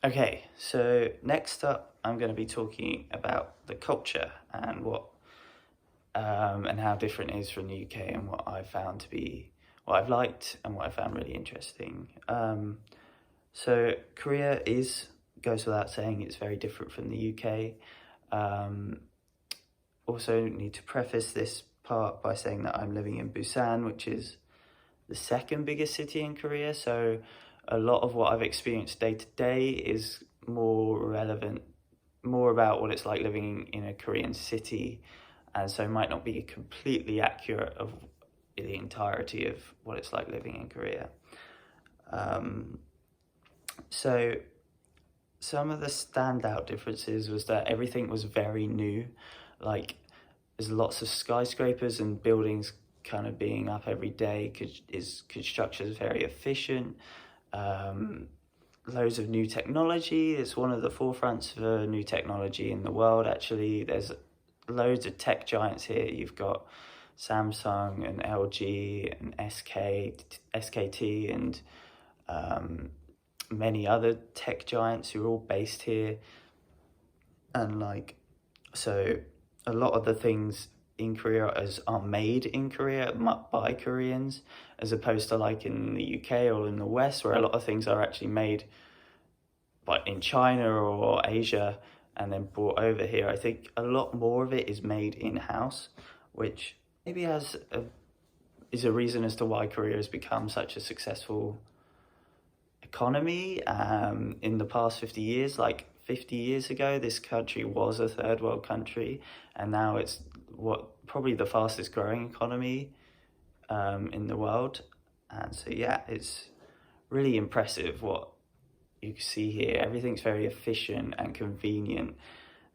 Okay, so next up, I'm going to be talking about the culture and and how different it is from the UK and what I've found to be what I've liked and what I found really interesting. So Korea is goes without saying it's very different from the UK. Um, Also need to preface this part by saying that I'm living in Busan, which is the second biggest city in Korea. So a lot of what I've experienced day to day is more relevant, more about what it's like living in a Korean city, and so might not be completely accurate of the entirety of what it's like living in Korea. Um, so some of the standout differences was that everything was very new, like there's lots of skyscrapers and buildings kind of being up every day. Construction is very efficient. Um, Loads of new technology. It's one of the forefronts for new technology in the world. Actually, there's loads of tech giants here. You've got Samsung and LG and SKT and um, many other tech giants who are all based here. And so a lot of the things in Korea are made in Korea by Koreans, as opposed to like in the UK or in the West, where a lot of things are actually made but in China or Asia and then brought over here. I think a lot more of it is made in house, which maybe is a reason as to why Korea has become such a successful economy in the past 50 years. Like 50 years ago, this country was a third world country, and now it's what probably the fastest growing economy in the world. And so, yeah, it's really impressive what you can see here. Everything's very efficient and convenient,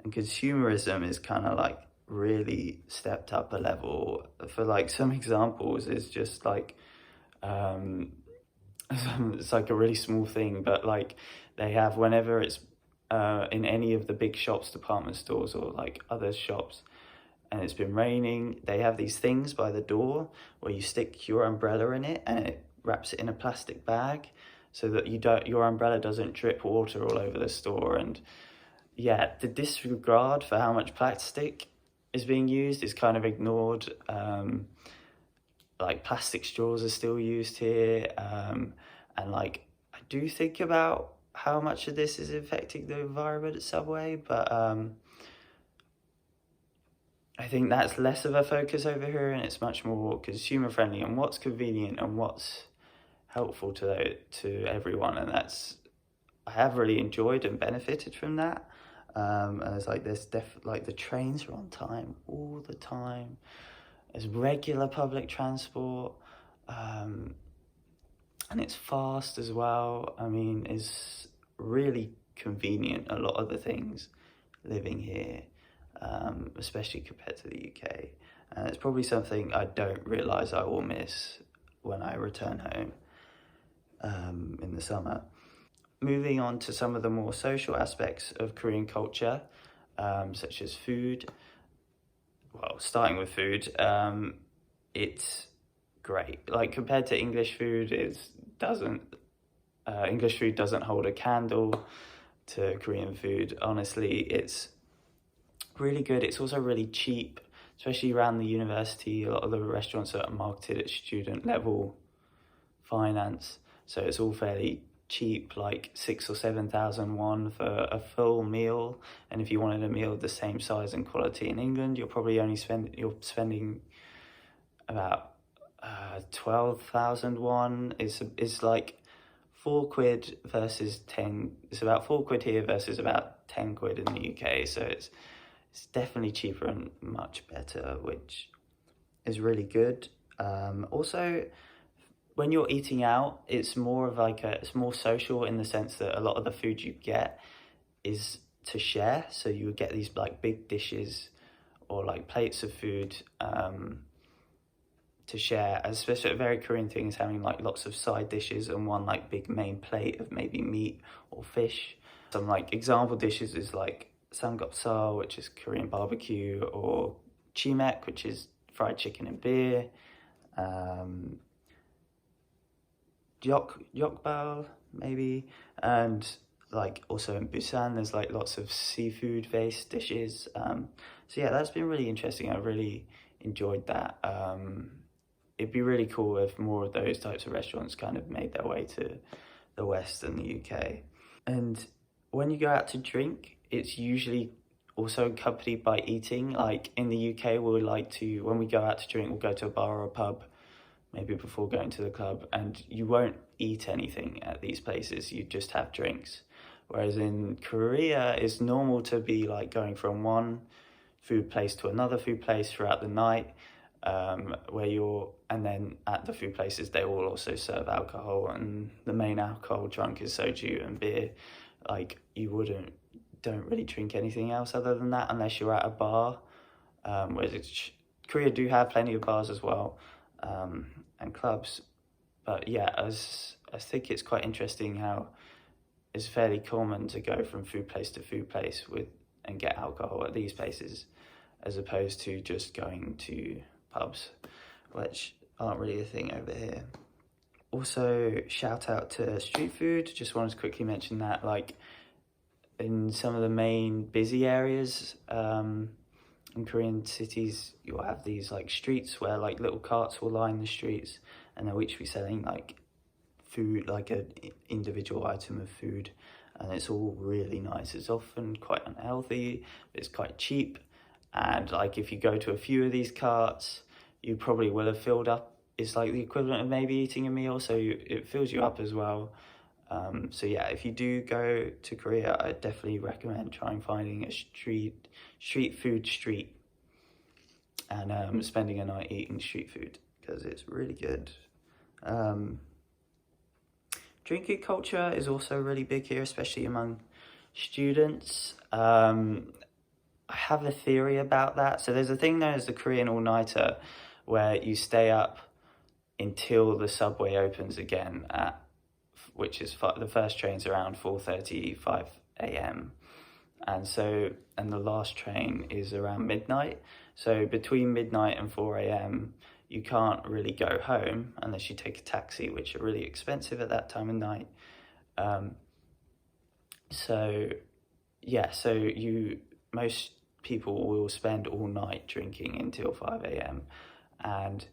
and consumerism is kind of like really stepped up a level. For like some examples, is just like um, it's like a really small thing, but like they have whenever it's in any of the big shops, department stores, or like other shops, and it's been raining, they have these things by the door where you stick your umbrella in it and it wraps it in a plastic bag so that your umbrella doesn't drip water all over the store. And yeah, the disregard for how much plastic is being used is kind of ignored. Like plastic straws are still used here, and like I do think about how much of this is affecting the environment at Subway, but I think that's less of a focus over here, and it's much more consumer friendly and what's convenient and what's helpful to everyone, and that's I have really enjoyed and benefited from that. And it's like like the trains are on time all the time. There's regular public transport, um, and it's fast as well. I mean, it's really convenient. A lot of the things living here, especially compared to the UK. And it's probably something I don't realise I will miss when I return home in the summer. Moving on to some of the more social aspects of Korean culture, such as food. Well, starting with food, it's great. Like compared to English food, English food doesn't hold a candle to Korean food. Honestly, it's really good. It's also really cheap, especially around the university. A lot of the restaurants are marketed at student level finance, so it's all fairly cheap, like 6 or 7 thousand won for a full meal. And if you wanted a meal of the same size and quality in England, you're spending about 12,000 won. Is like £4 versus 10. It's about £4 here versus about 10 quid in the UK. So it's definitely cheaper and much better, which is really good. Also, when you're eating out, it's more of like it's more social in the sense that a lot of the food you get is to share. So you would get these like big dishes or like plates of food to share. Especially a very Korean thing is having like lots of side dishes and one like big main plate of maybe meat or fish. Some like example dishes is like samgyeopsal, which is Korean barbecue, or chimek, which is fried chicken and beer. Yokbal maybe, and like also in Busan, there's like lots of seafood based dishes. So yeah, that's been really interesting. I really enjoyed that. It'd be really cool if more of those types of restaurants kind of made their way to the West and the UK. And when you go out to drink, it's usually also accompanied by eating. Like in the UK, we'll like to, when we go out to drink, we'll go to a bar or a pub, maybe before going to the club, and you won't eat anything at these places, you just have drinks. Whereas in Korea, it's normal to be like going from one food place to another food place throughout the night, and then at the food places, they will also serve alcohol, and the main alcohol drunk is soju and beer. Like, don't really drink anything else other than that unless you're at a bar. Whereas Korea do have plenty of bars as well, and clubs. But yeah, I think it's quite interesting how it's fairly common to go from food place to food place and get alcohol at these places, as opposed to just going to pubs, which aren't really a thing over here. Also, shout out to street food. Just wanted to quickly mention that, like, in some of the main busy areas in Korean cities, you'll have these like streets where like little carts will line the streets, and they'll each be selling like food, like an individual item of food, and it's all really nice. It's often quite unhealthy, but it's quite cheap. And like if you go to a few of these carts, you probably will have filled up. It's like the equivalent of maybe eating a meal, so it fills you up as well. So yeah, if you do go to Korea, I definitely recommend trying finding a street food street and spending a night eating street food, because it's really good. Drinking culture is also really big here, especially among students. I have a theory about that. So there's a thing known as the Korean all-nighter, where you stay up until the subway opens again which is the first train's around 4:35 a.m. And the last train is around midnight. So between midnight and 4 a.m., you can't really go home unless you take a taxi, which are really expensive at that time of night. So most people will spend all night drinking until 5 a.m. And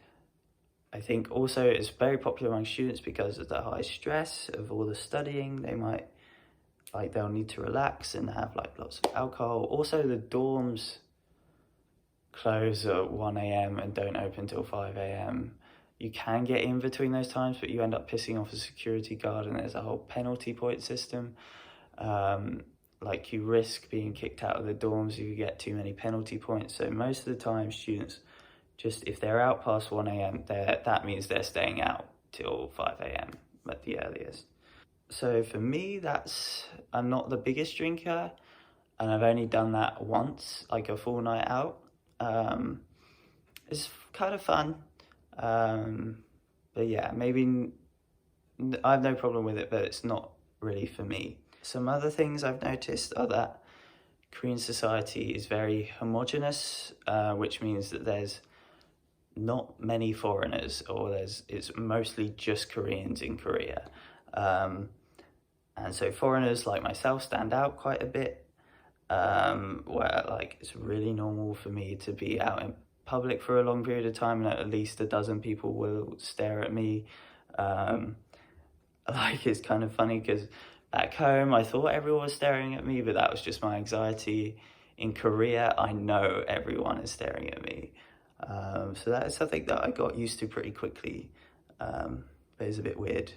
I think also it's very popular among students because of the high stress of all the studying. They'll need to relax and have like lots of alcohol. Also, the dorms close at 1 a.m. and don't open till 5 a.m. You can get in between those times, but you end up pissing off a security guard, and there's a whole penalty point system. Like, you risk being kicked out of the dorms if you get too many penalty points. So most of the time, students, just if they're out past 1 a.m., that means they're staying out till 5 a.m. at the earliest. So for me, I'm not the biggest drinker, and I've only done that once, like a full night out. It's kind of fun, but yeah, maybe I have no problem with it, but it's not really for me. Some other things I've noticed are that Korean society is very homogenous, which means that there's not many foreigners, it's mostly just Koreans in Korea. And so foreigners like myself stand out quite a bit, where like it's really normal for me to be out in public for a long period of time and at least a dozen people will stare at me. Like, it's kind of funny because back home I thought everyone was staring at me, but that was just my anxiety. In Korea, I know everyone is staring at me. So that is something that I got used to pretty quickly, but it's a bit weird.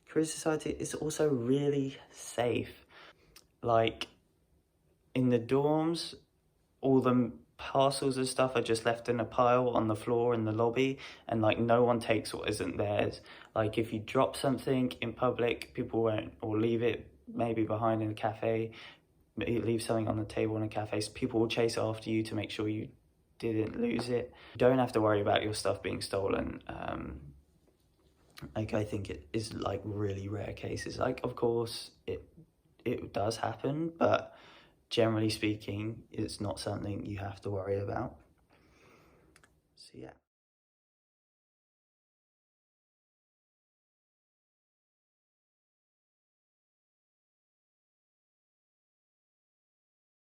Korean society is also really safe. Like, in the dorms, all the parcels and stuff are just left in a pile on the floor in the lobby, and like no one takes what isn't theirs. Like, if you drop something in public, people won't, or leave it maybe behind in a cafe, leave something on the table in a cafe, so people will chase after you to make sure you didn't lose it. You don't have to worry about your stuff being stolen. Like, I think it is like really rare cases. Like, of course it does happen, but generally speaking, it's not something you have to worry about. So yeah.